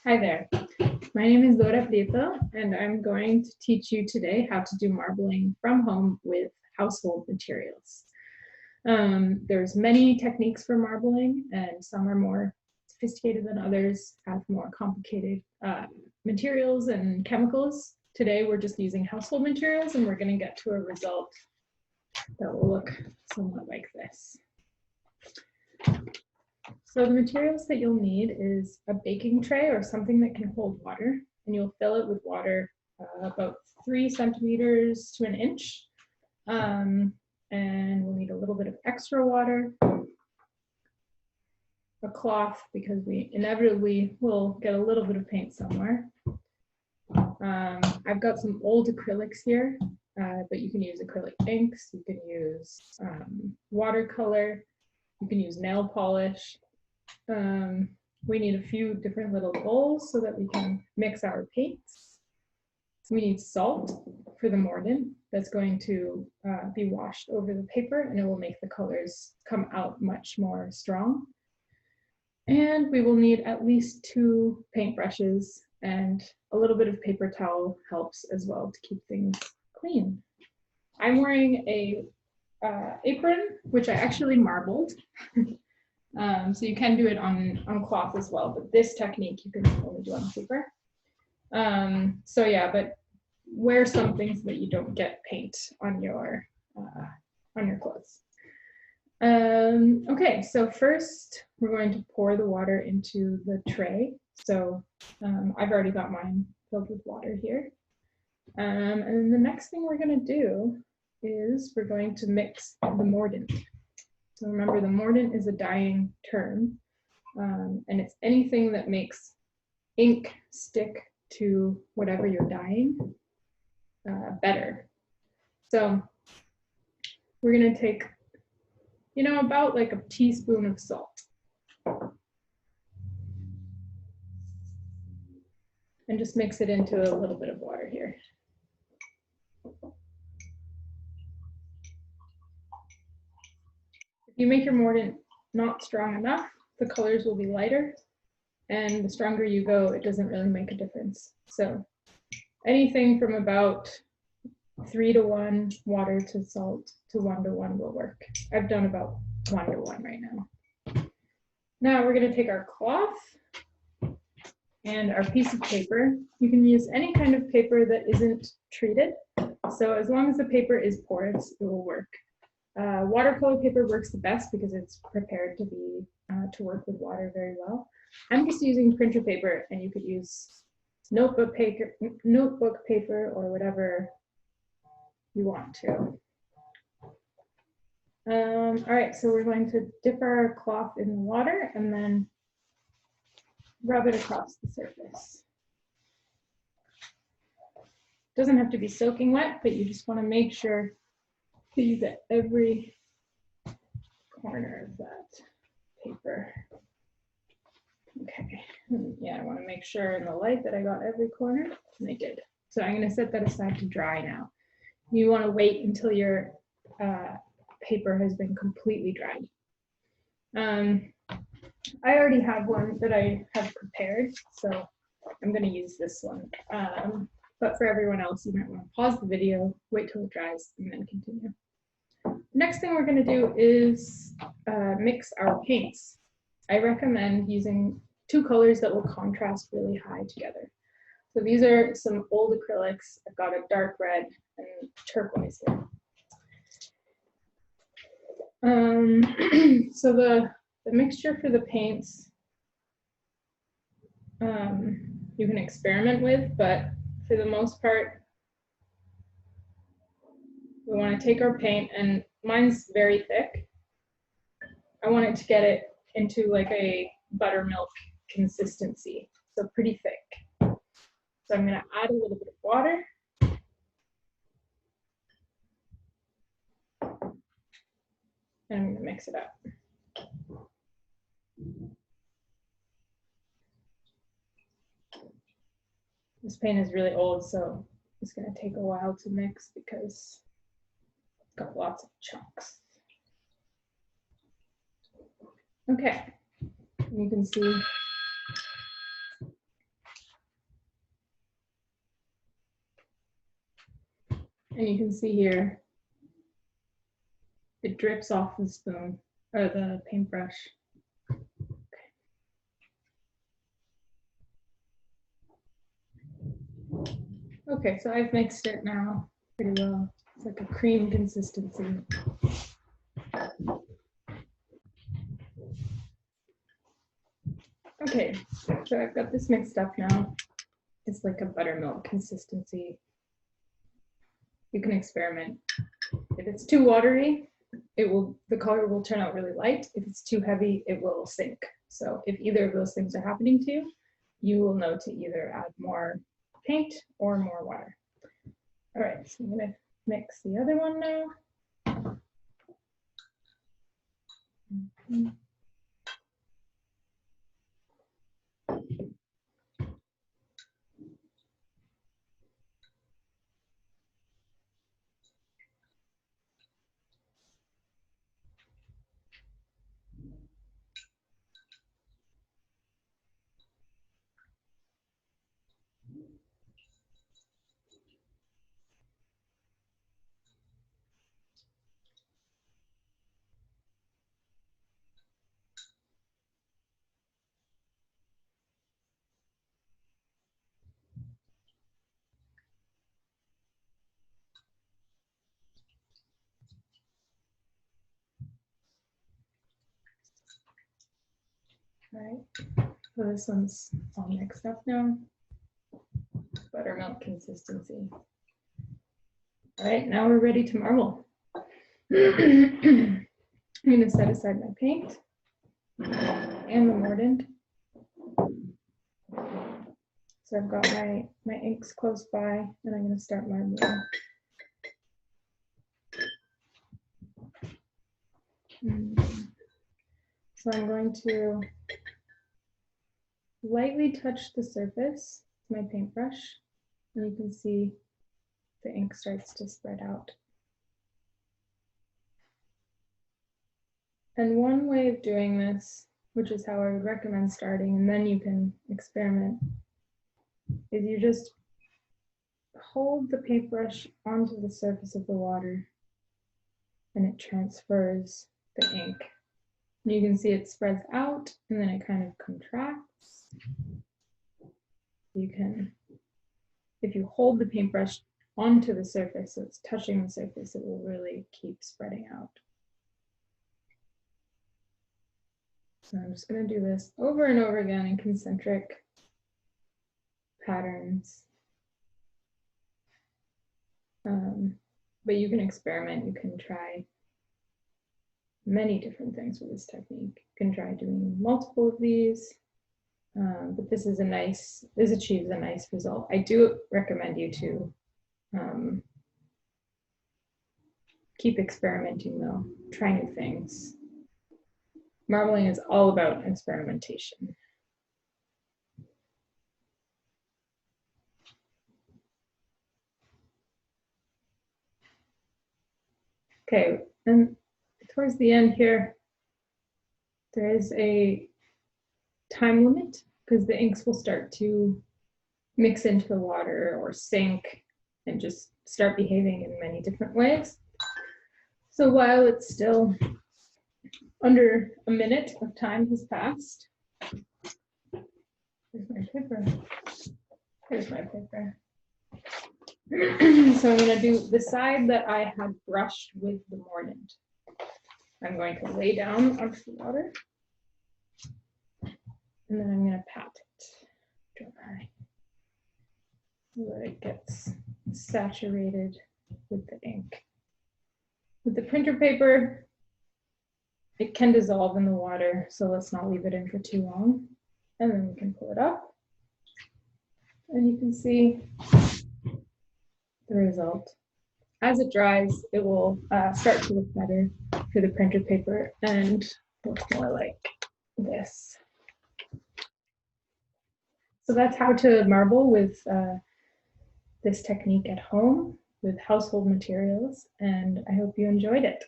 Hi there. My name is Dora Prieto, and I'm going to teach you today how to do marbling from home with household materials. There's many techniques for marbling, and some are more sophisticated than others, have more complicated materials and chemicals. Today, we're just using household materials, and we're going to get to a result that will look somewhat like this. So the materials that you'll need is a baking tray or something that can hold water, and you'll fill it with water about 3 centimeters to 1 inch. And we'll need a little bit of extra water, a cloth because we inevitably will get a little bit of paint somewhere. I've got some old acrylics here, but you can use acrylic inks, you can use watercolor, you can use nail polish. We need a few different little bowls so that we can mix our paints. We need salt for the mordant that's going to be washed over the paper, and it will make the colors come out much more strong. And we will need at least 2 paintbrushes, and a little bit of paper towel helps as well to keep things clean. I'm wearing a apron, which I actually marbled. So you can do it on cloth as well, but this technique you can only do on paper. So yeah, but wear something so that you don't get paint on your clothes. Okay, so first we're going to pour the water into the tray. So I've already got mine filled with water here. And then the next thing we're going to do is we're going to mix the mordant. So remember, the mordant is a dyeing term, and it's anything that makes ink stick to whatever you're dyeing better. So we're going to take, about like a teaspoon of salt. And just mix it into a little bit of water here. If you make your mordant not strong enough, the colors will be lighter, and the stronger you go, it doesn't really make a difference. So anything from about 3 to 1 water to salt to 1 to 1 will work. I've done about 1 to 1 right now. Now we're going to take our cloth and our piece of paper. You can use any kind of paper that isn't treated. So as long as the paper is porous, it will work. Watercolor paper works the best because it's prepared to work with water very well. I'm just using printer paper, and you could use notebook paper or whatever you want to. All right, so we're going to dip our cloth in the water and then rub it across the surface. It doesn't have to be soaking wet, but you just want to make sure that you get every corner of that paper. Okay, yeah, I want to make sure in the light that I got every corner, and I did. So I'm going to set that aside to dry now. You want to wait until your paper has been completely dried. I already have one that I have prepared, so I'm going to use this one. But for everyone else, you might want to pause the video, wait till it dries, and then continue. Next thing we're going to do is mix our paints. I recommend using 2 colors that will contrast really high together. So these are some old acrylics. I've got a dark red and turquoise here. So the mixture for the paints you can experiment with, but for the most part, we want to take our paint, and mine's very thick. I want it to get it into like a buttermilk consistency, so pretty thick. So I'm going to add a little bit of water. And I'm going to mix it up. This paint is really old, so it's going to take a while to mix because it's got lots of chunks. Okay, you can see And you can see here, it drips off the spoon or the paintbrush. Okay, so I've mixed it now pretty well. It's like a cream consistency. Okay, so I've got this mixed up now. It's like a buttermilk consistency. You can experiment. If it's too watery, the color will turn out really light. If it's too heavy, it will sink. So if either of those things are happening to you, you will know to either add more paint or more water. All right, so I'm gonna mix the other one now. All right, so this one's all mixed up now. Buttermilk consistency. All right, now we're ready to marble. I'm gonna set aside my paint and the mordant. So I've got my inks close by, and I'm gonna start marbling. So I'm going to lightly touch the surface with my paintbrush, and you can see the ink starts to spread out. And one way of doing this, which is how I would recommend starting, and then you can experiment, is you just hold the paintbrush onto the surface of the water and it transfers the ink. And you can see it spreads out and then it kind of contracts. You can, if you hold the paintbrush onto the surface, so it's touching the surface, it will really keep spreading out. So I'm just going to do this over and over again in concentric patterns. But you can experiment, you can try many different things with this technique. You can try doing multiple of these, but this achieves a nice result. I do recommend you to keep experimenting though, try new things. Marbling is all about experimentation. Okay, and towards the end here, there is a time limit because the inks will start to mix into the water or sink and just start behaving in many different ways. So while it's still under a minute of time has passed, here's my paper. Here's my paper. So I'm going to do the side that I had brushed with the mordant. I'm going to lay down onto the water, and then I'm going to pat it dry so that it gets saturated with the ink. With the printer paper, it can dissolve in the water, so let's not leave it in for too long. And then we can pull it up, and you can see the result. As it dries, it will start to look better for the printer paper and look more like this. So that's how to marble with this technique at home with household materials, and I hope you enjoyed it.